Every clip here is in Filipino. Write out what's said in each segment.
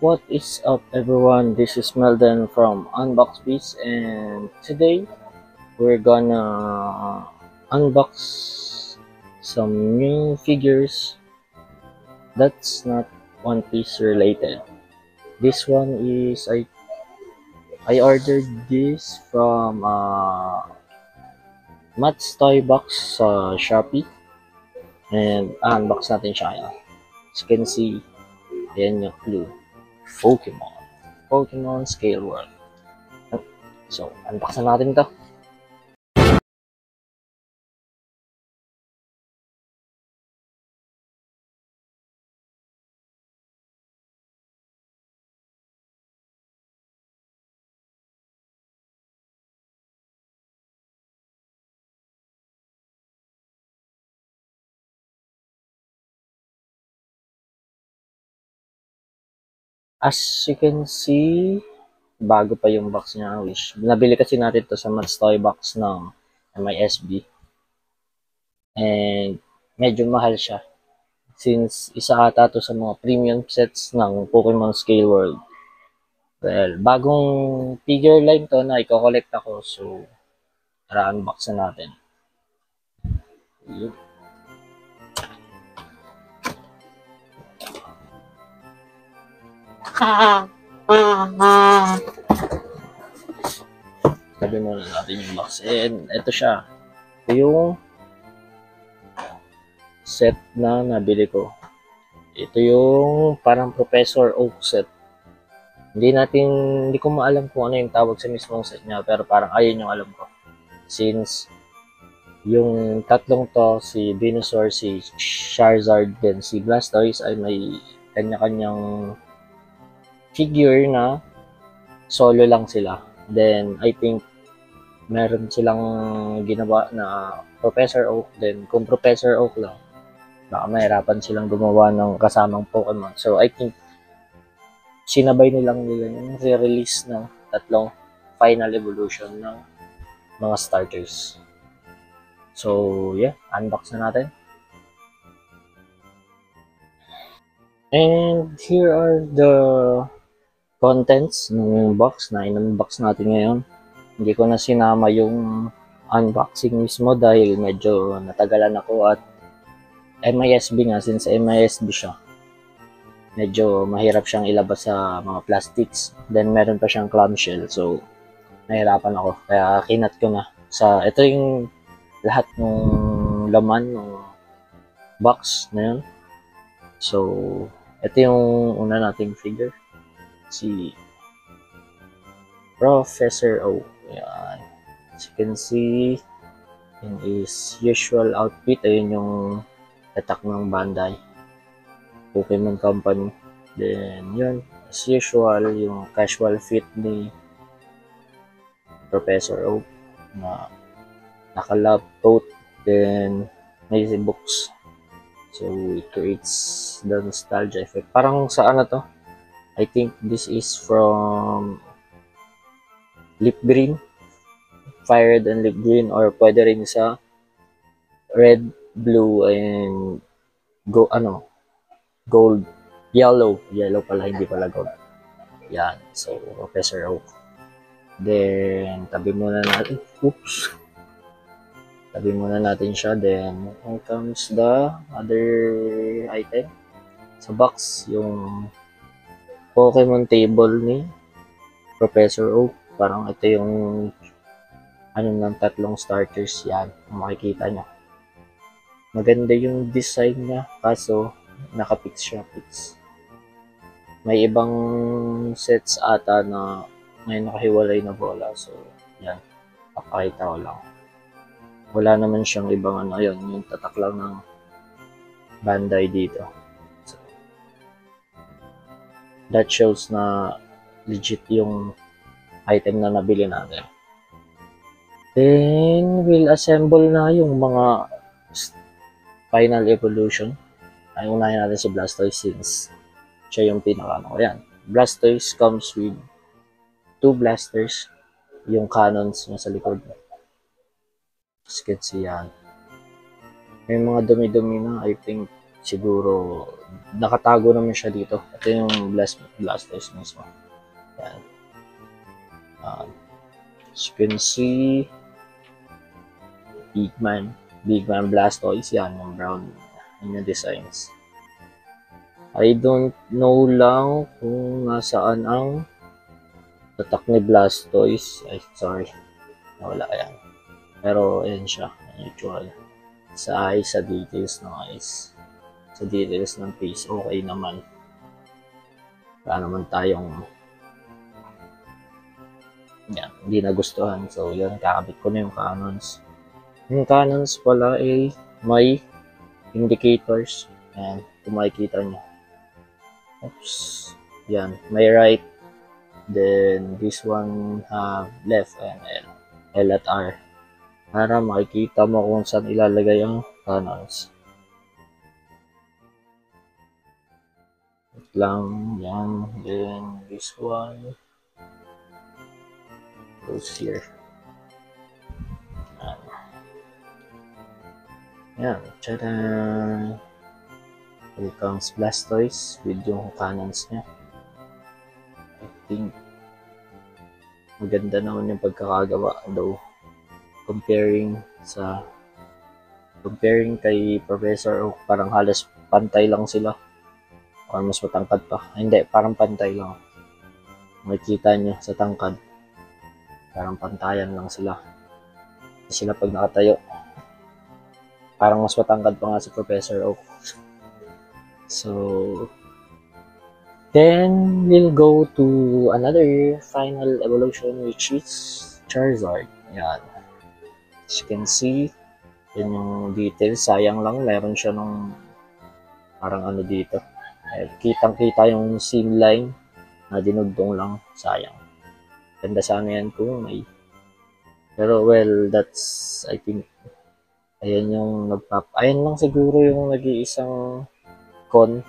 What is up everyone, this is Melden from UnboxBeats, and today we're gonna unbox some new figures that's not One Piece related. This one is I ordered this from Matt's Toy Box sa Shopee, and unbox natin siya ngayon. As you can see, ayan yung clue. Pokemon Scale World. So, unboxan natin ito. As you can see, bago pa yung box niya, wish. Nabili kasi natin to sa Matt's Toy Box ng MISB. And medyo mahal siya. Since isa ata to sa mga premium sets ng Pokemon Scale World. Well, bagong figure line to na i-collect ako. So, tara unbox na natin. Yun. Sabi muna natin yung box. And ito siya. Ito yung set na nabili ko. Ito yung parang Professor Oak set. Hindi ko maalam kung ano yung tawag sa mismong set niya, pero parang ayun yung alam ko. Since yung tatlong to, si Venusaur, si Charizard, then si Blastoise ay may kanya-kanyang figure na solo lang sila. Then I think meron silang ginawa na Professor Oak. Then kung Professor Oak lang, baka mahirapan silang gumawa ng kasamang Pokemon. So I think sinabay nila yung re-release ng tatlong final evolution ng mga starters. So yeah, unbox na natin. And here are the contents ng box na in-unbox natin ngayon. Hindi ko na sinama yung unboxing mismo dahil medyo natagalan ako at MISB nga, since MISB siya. Medyo mahirap siyang ilabas sa mga plastics. Then meron pa siyang clamshell. So nahirapan ako. Kaya kinat ko na. Ito yung lahat ng laman ng box na yun. So ito yung una nating figure. Si Professor Oak. Ayan. As you can see, in his usual outfit, ayun yung attack ng Bandai Pokemon Company. Then yun, as usual, yung casual fit ni Professor Oak na naka-lab coat, then may books. So it creates the nostalgia effect. Parang sa ano to? I think this is from Leaf Green, Fire Red and Leaf Green, or pwede rin sa Red, Blue, and Gold, Yellow pala, hindi pala Gold. Yan, so Professor Oak. Then tabi muna natin. Tabi muna natin siya. Then here comes the other item sa box, yung Pokemon table ni Professor Oak. Parang ito yung ng tatlong starters. Yan, makikita nyo. Maganda yung design niya, kaso nakapix siya. May ibang sets ata na may nakahiwalay na bola. So yan, papakita ko lang. Wala naman siyang ibang yun, yung tatak lang ng Bandai dito. So, that shows na legit yung item na nabili natin. Then we'll assemble na yung mga final evolution. Ay, unahin natin si Blastoise since siya yung pinaka yan. Blastoise comes with 2 blasters, yung cannons niya sa likod. As you can see yan. May mga dumi-dumi na, I think siguro nakatago naman siya dito. Ito yung Blastoise mismo. Yan. As you can see, Big Man Blastoise, yan, yung brown yung designs. I don't know lang kung nasaan ang tatak ni Blastoise. Ay, sorry. Nawala yan. Pero, ayan siya. Usual. Sa eyes, sa details ng eyes. Sa details ng face, okay naman. Wala naman tayong yan, hindi nagustuhan. So, yan, kakabit ko na yung cannons. Yung cannons pala ay may indicators. Yan, kung makikita nyo. Oops. Yan, may right. Then, this one have left and L at R. Para makikita mo kung saan ilalagay ang cannons. Lang, yan. Then, this one goes here. Yan. Tada! Here comes Blastoise with yung cannons niya. I think maganda naman yung pagkakagawa though. Comparing kay Professor Oak, parang halos pantay lang sila. Or mas matangkad pa. Hindi, parang pantay lang. Makikita nyo sa tangkad. Parang pantayan lang sila. Sila pag nakatayo. Parang mas matangkad pa nga si Professor Oak. So, then we'll go to another final evolution which is Charizard. Yan. As you can see, yun yung details. Sayang lang, meron siya nung parang ano dito. Kitang-kita yung seam line na dinugtong lang. Sayang. Ganda sana yan kung may. Pero well, that's, I think, ayan yung ayan lang siguro yung nag-iisang con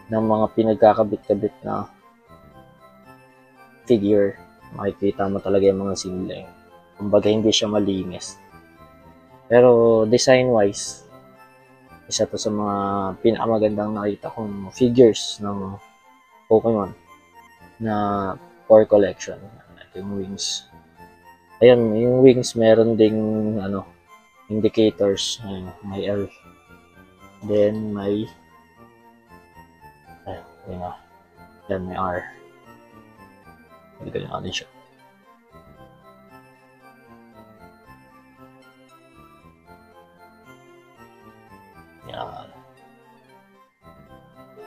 ng mga pinagkakabit-kabit na figure. Makikita mo talaga yung mga seam line. Kumbaga hindi siya malinis. Pero design-wise, isa to sa mga pinakamagandang nakita kong figures ng Pokemon na for collection. Ito yung wings. Ayun, yung wings meron ding indicators. Ayun, may L. Then may yan, may R. Hindi ko natin siya. Yan.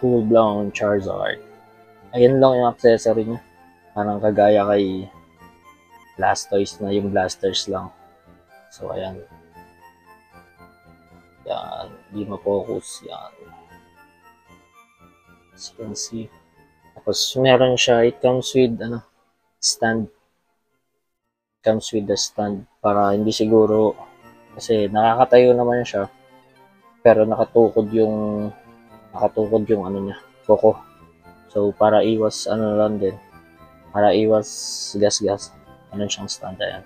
Full blown Charizard. Ayun lang yung accessory niya. Parang kagaya kay Blastoise na yung blasters lang. So, ayan. Yan. Hindi ma-focus. Yan. As you can see. Tapos, meron siya. It comes with, stand. It comes with the stand. Para hindi siguro, kasi nakakatayo naman siya. Pero nakatukod yung niya. Koko. So, para iwas, lang din. Para iwas gas-gas. Ano siyang stand, ayan.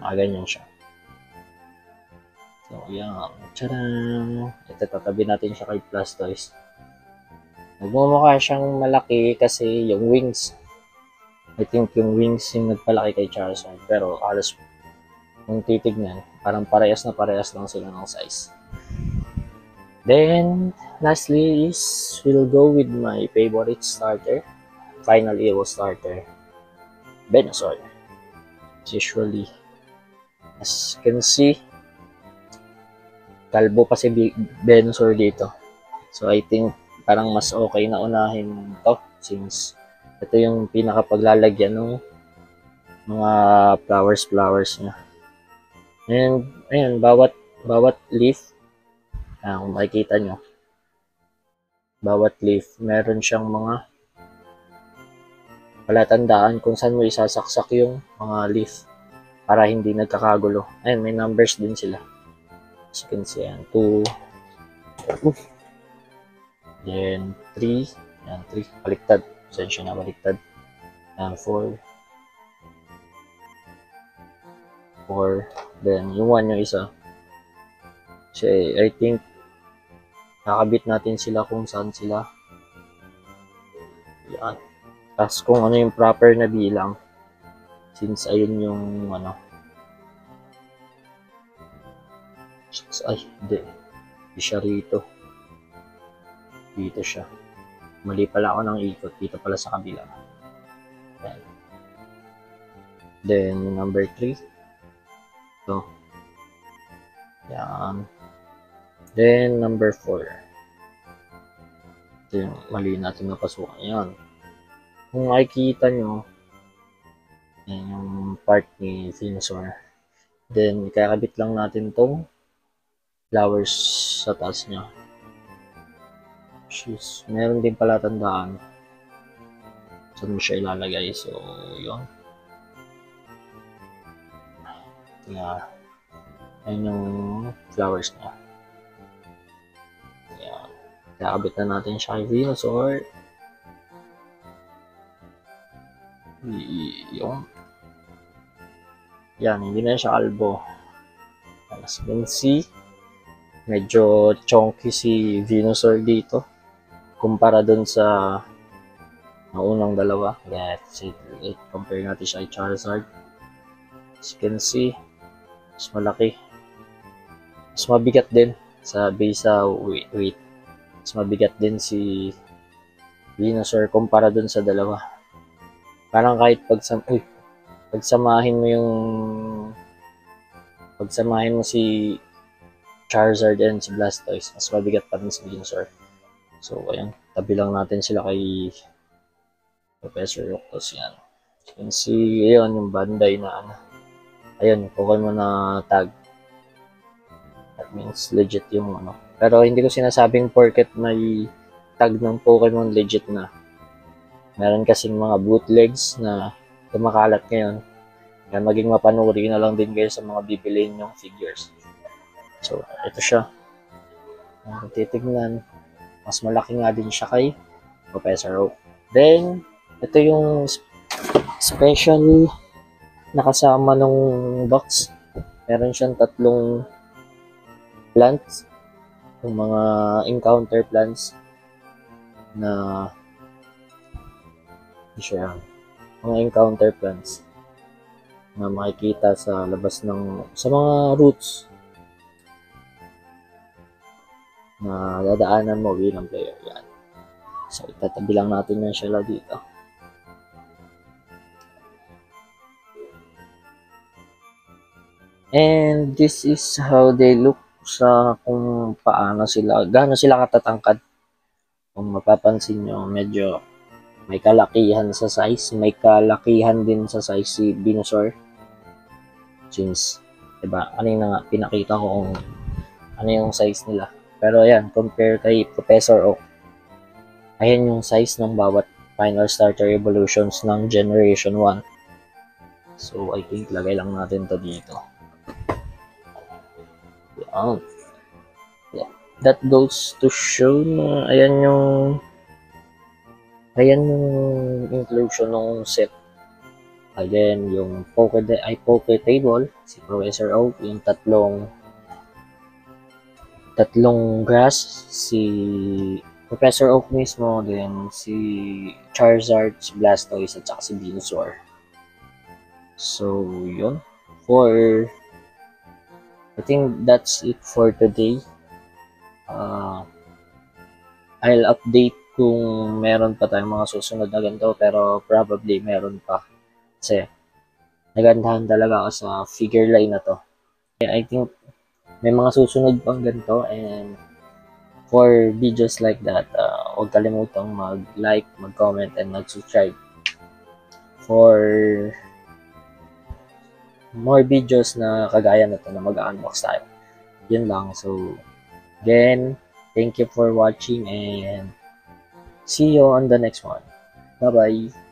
Ganyan siya. So, ayan. Tcharam! Ito, tatabi natin siya kay Blastoise. Nagmumukha siyang malaki kasi yung wings. I think yung wings yung nagpalaki kay Charizard. Pero, halos kung titignan, parang parehas lang sila ng size. Then, lastly is, we'll go with my favorite starter. Final Evo starter. Venusaur. Usually, as you can see, kalbo pa si Venusaur dito. So, I think, parang mas okay na unahin to since ito yung pinakapaglalagyan ng mga flowers niya. And, ayun, bawat leaf, kung makikita nyo, bawat leaf, meron siyang mga palatandaan kung saan mo isasaksak yung mga leaf para hindi nagkakagulo. Ayun, may numbers din sila. As you can see, ayan, 2, then 3, ayan, 3, baliktad. Sensya na, baliktad. Ayan, 4, then yung 1 yung isa. Kasi I think Kakabit natin sila kung saan sila. Yan. Tapos kung ano yung proper na bilang. Since ayun yung ano. Ay, hindi. Hindi siya rito. Dito siya. Mali pala ako ng ikot. Dito pala sa kabila. Yan. Then, number 3. Ito. Yan. Then, number 4. Ito yung mali natin napasukan. Yan. Kung makikita nyo, yan yung part ni Venusaur. Then, ikakabit lang natin tong flowers sa taas niya. Meron din pala tandaan saan mo siya ilalagay. So, yun. Yeah. Ayan yung flowers niya. Ayan. Kakabit na natin siya kay Venusaur. Yun. Yan, hindi na siya kalbo. As you can see, medyo chunky si Venusaur dito. Kumpara dun sa unang dalawa. Let's compare natin siya kay Charizard. As you can see, mas malaki. Mas mabigat din sa base sa weight. Mas mabigat din si Venusaur kumpara dun sa dalawa. Parang kahit pagsamahin mo si Charizard and si Blastoise, mas mabigat pa rin si Venusaur. So, ayan. Tabi lang natin sila kay Professor Octos. Yan. You can see, ayan, yung Bandai na ano. Ayun, Pokemon na tag. That means legit yung ano. Pero hindi ko sinasabing porket may tag ng Pokemon legit na. Meron kasing mga bootlegs na kumakalat ngayon. Kaya maging mapanuri na lang din kayo sa mga bibiliin yung figures. So, ito siya. Kung titignan, mas malaki nga din siya kay Professor Oak. Then, ito yung special nakasama nung box. Meron siyang 3 plants. Yung mga encounter plants na mga encounter plants na makikita sa labas sa mga roots na dadaanan mo bilang player. Yan. So, itatabi lang natin yan sila dito. And this is how they look sa kung paano sila, gaano sila katatangkad. Kung mapapansin nyo, medyo may kalakihan sa size. May kalakihan din sa size si Venusaur. Since, diba, kanina nga pinakita ko kung ano yung size nila. Pero ayan, compare kay Professor Oak. Ayan yung size ng bawat Final Starter Evolutions ng Generation 1. So, I think lagay lang natin to dito. Yan. Yeah. That goes to show na ayan yung inclusion ng set. Again, yung Poké Table, si Professor Oak, yung tatlong grass, si Professor Oak mismo, then si Charizard, si Blastoise, at saka si Venusaur. So, yun. I think that's it for today. I'll update kung meron pa tayong mga susunod na ganito, pero probably meron pa. Kasi, nagandahan talaga ako sa figure line na to. I think may mga susunod pang ganito, and for videos like that, huwag kalimutang mag-like, mag-comment, and mag-subscribe for more videos na kagaya na to na mag-unbox tayo. Yun lang. So, again, thank you for watching and see you on the next one. Bye-bye!